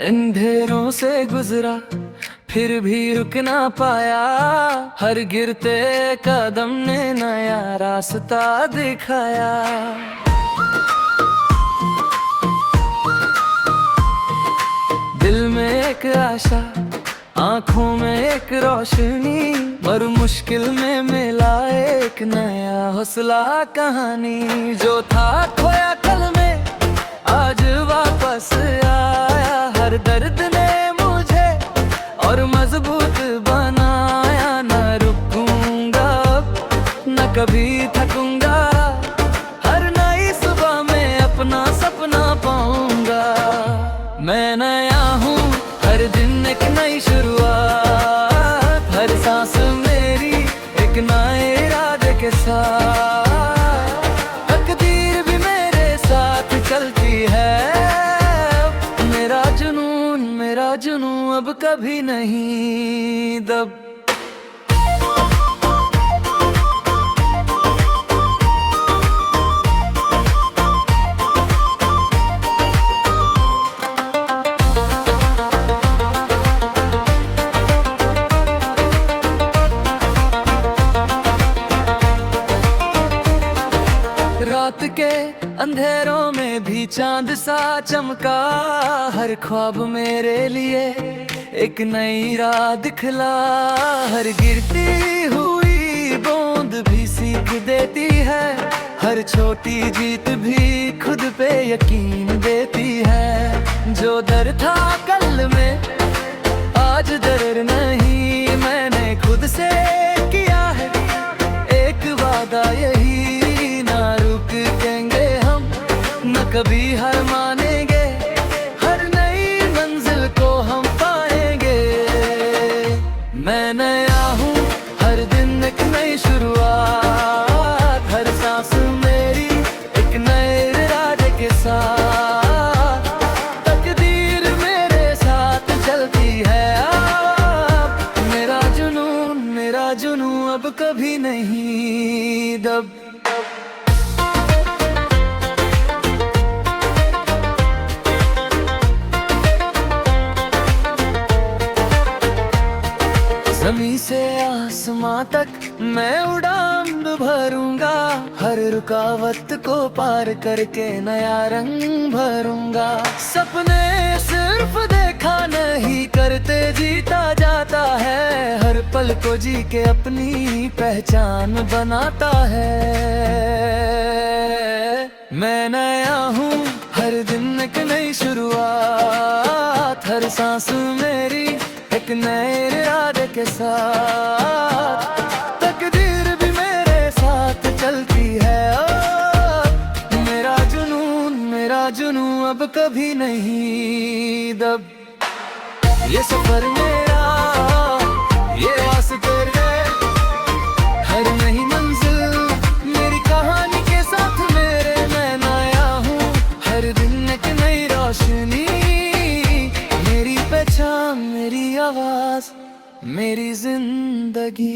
अंधेरों से गुजरा फिर भी रुक ना पाया। हर गिरते कदम ने नया रास्ता दिखाया। दिल में एक आशा, आंखों में एक रोशनी, और मुश्किल में मिला एक नया हौसला। कहानी जो था खोया कल में आज वापस आया। हर दर्द ने मुझे और मजबूत बनाया। न रुकूंगा न कभी थकूंगा, हर नई सुबह में अपना सपना पाऊंगा। मैं नया हूँ, हर दिन एक नई शुरुआत। हर सांस मेरी एक नए इरादे के साथ। तकदीर भी मेरे साथ चलती है। मेरा जुनून अब कभी नहीं दब। रात के अंधेरों में भी चांद सा चमका। हर ख्वाब मेरे लिए एक नई राह दिखला। हर गिरती हुई बूंद भी सीख देती है। हर छोटी जीत भी खुद पे यकीन देती है। जो डर था कल में आज डर नहीं। मैंने खुद से किया है एक वादा यही, कभी हार मानेंगे। हर नई मंजिल को हम पाएंगे। मैं नया हूँ, हर दिन एक नई शुरुआत। हर सांस मेरी एक नए इरादे के साथ। तकदीर मेरे साथ चलती है अब। मेरा जुनून अब कभी नहीं दब। ज़मीं से आसमां तक मैं उड़ान भरूंगा। हर रुकावट को पार करके नया रंग भरूंगा। सपने सिर्फ देखा नहीं करते जीता जाता है। हर पल को जी के अपनी पहचान बनाता है। मैं नया हूँ, हर दिन एक नई शुरुआत। हर सांस मेरी एक नए इरादे के साथ। तकदीर भी मेरे साथ चलती है। मेरा जुनून अब कभी नहीं दब। ये सफर मेरा, ये रास्ते हर नई मंजिल मेरी कहानी के साथ मेरे। मैं नया हूँ, हर दिन एक नई रोशनी, मेरी पहचान मेरी आवाज मेरी जिंदगी।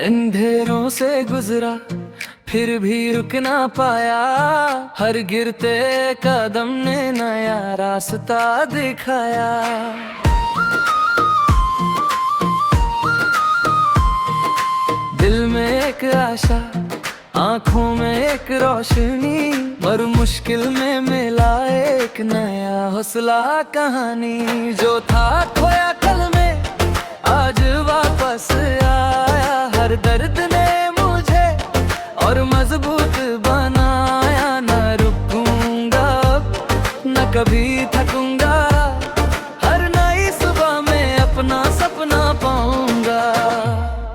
अंधेरों से गुजरा फिर भी रुक ना पाया। हर गिरते कदम ने नया रास्ता दिखाया। दिल में एक आशा, आंखों में एक रोशनी, और मुश्किल में मिला एक नया हौसला। कहानी जो था खोया कल में आज वापस आया। हर दर्द ने मुझे और मजबूत बनाया। न रुकूंगा न कभी थकूंगा, हर नई सुबह में अपना सपना पाऊंगा।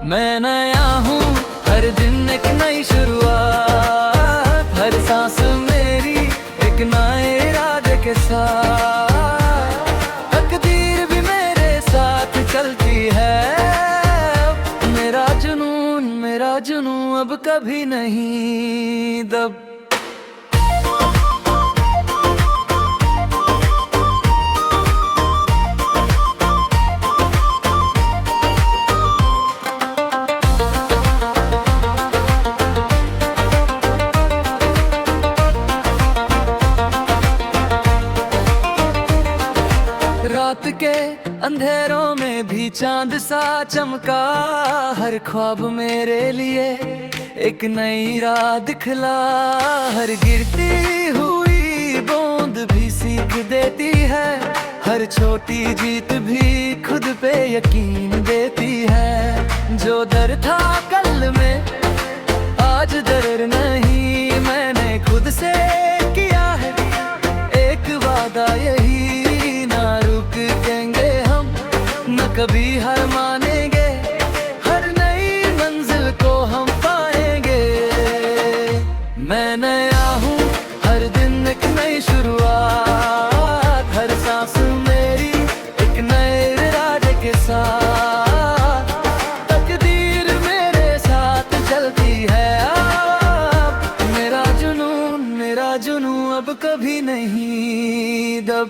मैं नया हूँ, हर दिन एक नई शुरुआत। हर सांस मेरी एक नए इरादे के साथ। तकदीर भी मेरे साथ चलती है। मेरा जुनून अब कभी नहीं दब। के अंधेरों में भी चांद सा चमका, हर ख्वाब मेरे लिए एक नई राह दिखला। हर गिरती हुई बूंद भी सीख देती है, हर छोटी जीत भी खुद पे यकीन देती है। जो डर था कल में आज डर नहीं, मैंने खुद से किया है एक वादा यही, ना रुकेंगे हम न कभी हार मानेंगे, हर नई मंजिल को हम पाएंगे। मैं नया हूँ, हर दिन एक नई शुरुआत, हर सांस मेरी एक नए इरादे के साथ। तकदीर मेरे साथ चलती है अब, मेरा जुनून अब कभी नहीं दब।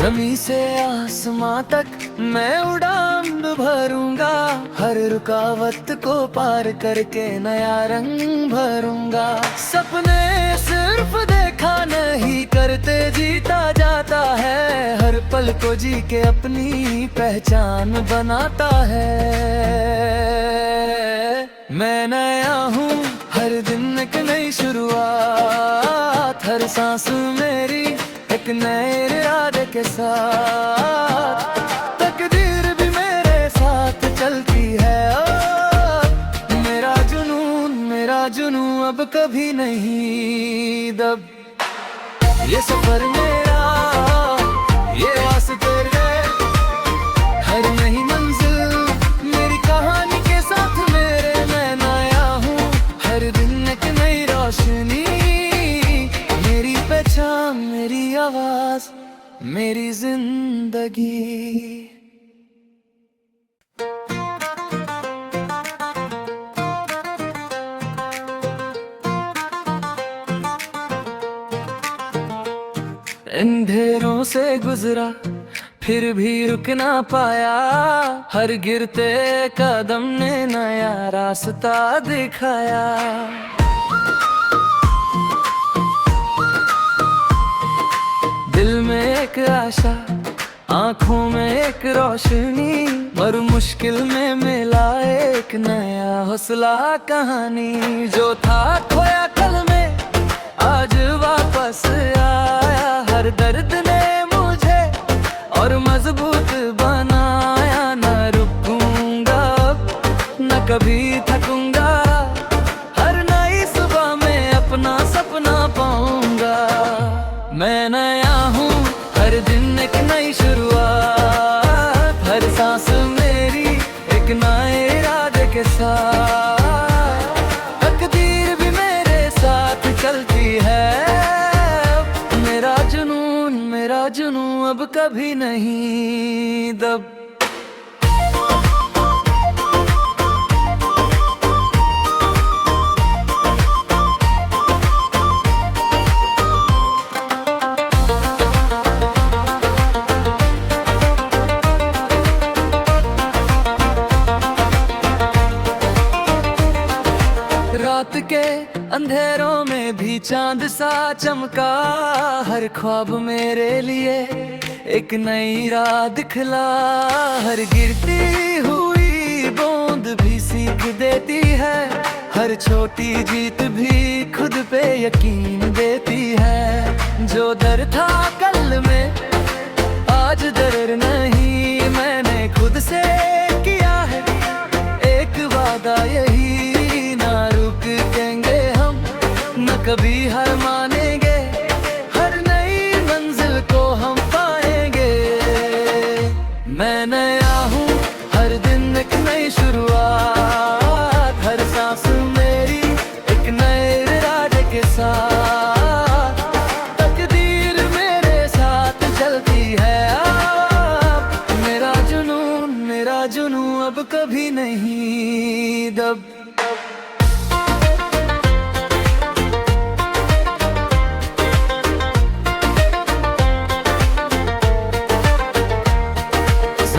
ज़मीं से आसमां तक मैं उड़ान भरूंगा, हर रुकावट को पार करके नया रंग भरूंगा। सपने सिर्फ देखा नहीं करते जीता जाता है, हर पल को जी के अपनी पहचान बनाता है। मैं नया हूँ, हर दिन एक नई शुरुआत, हर सांस मेरी एक नए इरादे के साथ। तकदीर भी मेरे साथ चलती है अब, मेरा जुनून अब कभी नहीं दब। ये सफर मेरा, ये वास्ते हर नई मंजिल मेरी कहानी के साथ मेरे। मैं नया हूँ, हर दिन एक नई रोशनी, मेरी पहचान मेरी आवाज मेरी जिंदगी। अंधेरों से गुजरा फिर भी रुक ना पाया, हर गिरते कदम ने नया रास्ता दिखाया। दिल में एक आशा, आंखों में एक रोशनी, और मुश्किल में मिला एक नया हौसला। कहानी जो था खोया कल में आज वापस आया, हर दर्द ने मुझे और मजबूत बनाया। न रुकूंगा न कभी थकूंगा, हर नई सुबह में अपना सपना पाऊंगा। मैं नया हूँ, हर दिन एक नई शुरुआत, हर सांस मेरी एक नए इरादे के साथ। तकदीर भी मेरे साथ चलती है, मेरा जुनून अब कभी नहीं दब। रात के अंधेरों में भी चांद सा चमका, हर ख्वाब मेरे लिए एक नई राह दिखला। हर गिरती हुई बूंद भी सीख देती है, हर छोटी जीत भी खुद पे यकीन देती है। जो डर था कल में आज डर नहीं, मैंने खुद से किया है एक वादा यही, ना रुकेंगे हम न कभी हार मानेंगे, हर नई मंजिल को हम पाएंगे। मैं नया हूँ, हर दिन एक नई शुरुआत, हर सांस मेरी एक नए इरादे के साथ। तकदीर मेरे साथ चलती है अब, मेरा जुनून अब कभी नहीं दब।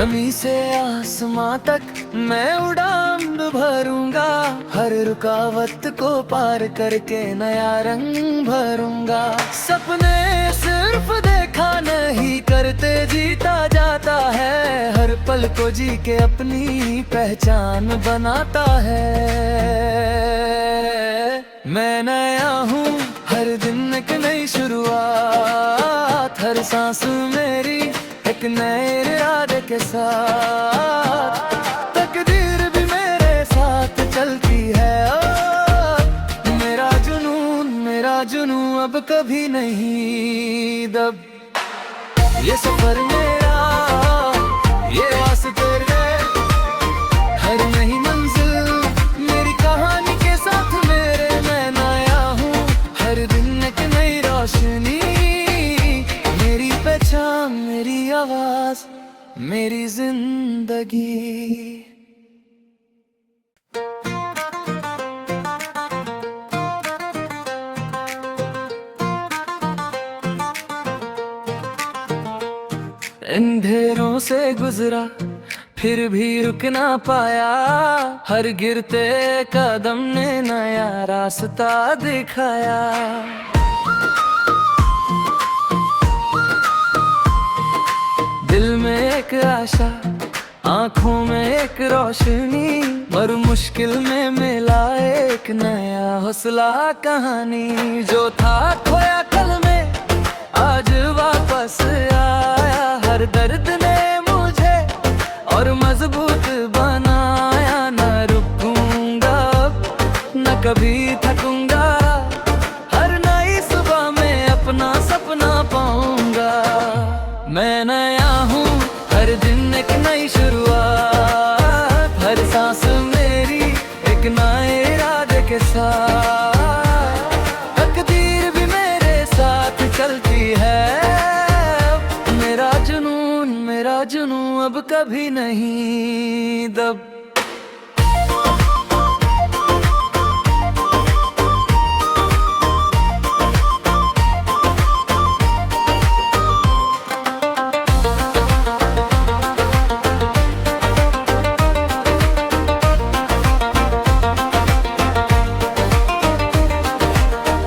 ज़मीं से आसमां तक मैं उड़ान भरूंगा, हर रुकावट को पार करके नया रंग भरूंगा। सपने सिर्फ देखा नहीं करते जीता जाता है, हर पल को जी के अपनी पहचान बनाता है। मैं नया हूँ, हर दिन एक नई शुरुआत, हर सांस मेरी एक नए इरादे के साथ। तकदीर भी मेरे साथ चलती है, ओ मेरा जुनून अब कभी नहीं दब। ये सफर मेरा, ये रास्ते हर नई मंजिल मेरी कहानी के साथ मेरे। मैं नया हूँ, हर दिन एक नई रोशनी, मेरी पहचान मेरी आवाज मेरी जिंदगी। अंधेरों से गुजरा फिर भी रुक ना पाया, हर गिरते कदम ने नया रास्ता दिखाया। दिल में एक आशा, आंखों में एक रोशनी, और मुश्किल में मिला एक नया हौसला। कहानी जो था खोया कल में आज वापस आया, हर दर्द ने मुझे और मजबूत बनाया। न रुकूंगा न कभी थकूंगा, हर नई सुबह में अपना सपना पाऊंगा। मैं नया हूँ, हर दिन एक नई शुरुआत, हर सांस मेरी एक नए इरादे के साथ। तकदीर भी मेरे साथ चलती है, मेरा जुनून अब कभी नहीं दब।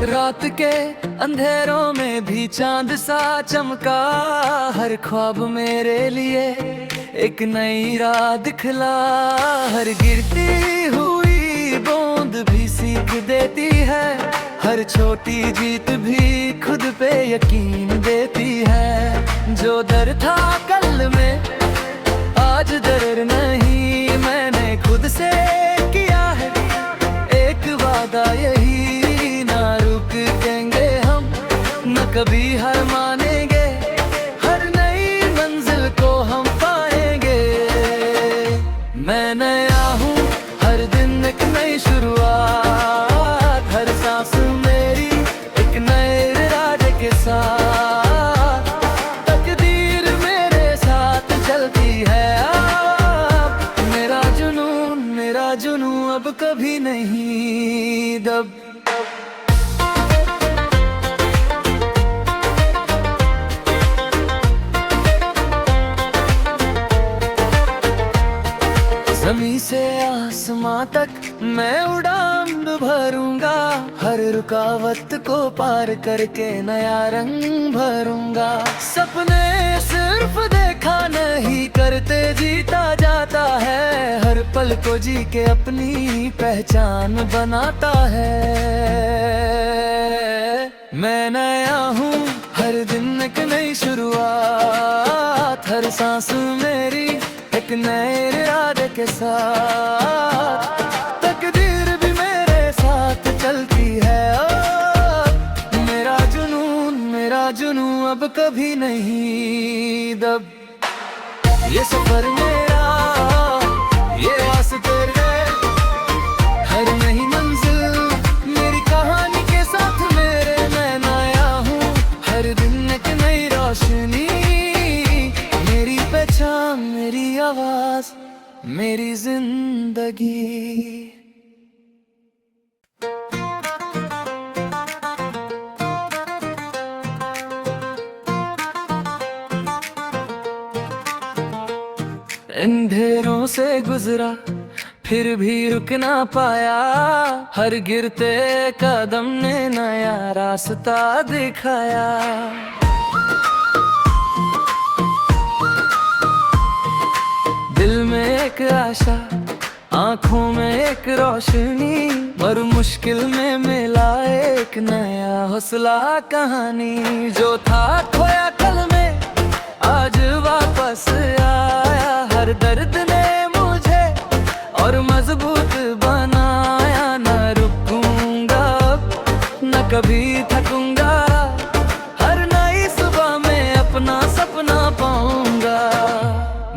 रात के अंधेरों में भी चांद सा चमका, हर ख्वाब मेरे लिए एक नई राह दिखला। हर गिरती हुई बूंद भी सीख देती है, हर छोटी जीत भी खुद पे यकीन देती है। जो डर था कल में आज डर नहीं, मैंने खुद से किया है एक वादा यही। कभी हार मानेंगे, हर नई मंजिल को हम पाएंगे। मैं नया हूँ, हर दिन एक नई शुरुआत, हर सांस मेरी एक नए इरादे के साथ। तकदीर मेरे साथ चलती है, अब मेरा जुनून अब कभी नहीं दब। ज़मीं से आसमां तक मैं उड़ान भरूंगा, हर रुकावट को पार करके नया रंग भरूंगा। सपने सिर्फ देखा नहीं करते जीता जाता है, हर पल को जी के अपनी पहचान बनाता है। मैं नया हूँ, हर दिन एक नई शुरुआत, हर सांस मेरी एक नए इरादे के साथ। तकदीर भी मेरे साथ चलती है, ओ मेरा जुनून अब कभी नहीं दब। ये सफर मेरा, ये रास्ते हर नई मंजिल मेरी कहानी के साथ मेरे। मैं नया हूँ, हर दिन एक नई रोशनी, मेरी पहचान मेरी आवाज मेरी जिंदगी। अंधेरों से गुजरा फिर भी रुक ना पाया, हर गिरते कदम ने नया रास्ता दिखाया। दिल में एक आशा, आंखों में एक रोशनी, और मुश्किल में मिला एक नया हौसला। कहानी जो था खोया कल में आज वापस आया, हर दर्द ने मुझे और मजबूत बनाया। न रुकूंगा न कभी थकूंगा, हर नई सुबह में अपना सपना पाऊंगा।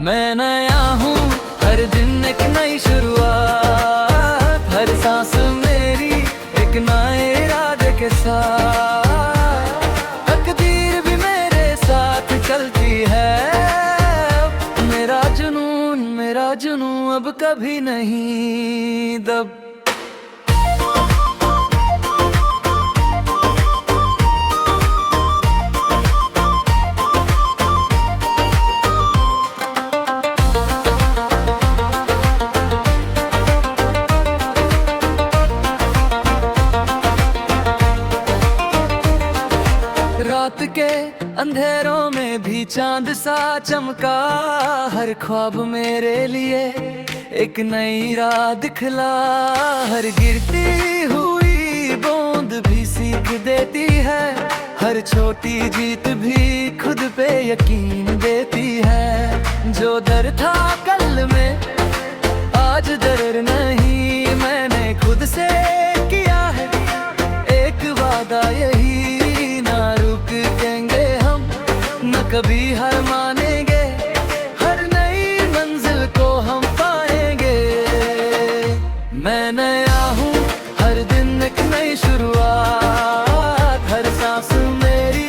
मैं नया हूँ, हर दिन एक नई शुरुआत, हर सांस मेरी एक नए इरादे के साथ। तकदीर भी मेरे साथ चलती है, मेरा जुनून अब कभी नहीं दब। रात के अंधेरों में भी चांद सा चमका, हर ख्वाब मेरे लिए एक नई राह दिखला। हर गिरती हुई बूंद भी सीख देती है, हर छोटी जीत भी खुद पे यकीन देती है। जो डर था कल में आज डर नहीं, मैंने खुद से किया है एक वादा यही। कभी हार मानेंगे, हर नई मंजिल को हम पाएंगे। मैं नया हूँ, हर दिन एक नई शुरुआत, हर सांस मेरी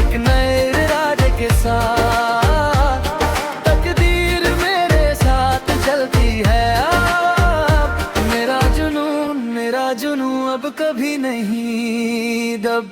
एक नए इरादे के साथ। तकदीर मेरे साथ चलती है अब, मेरा जुनून अब कभी नहीं दब।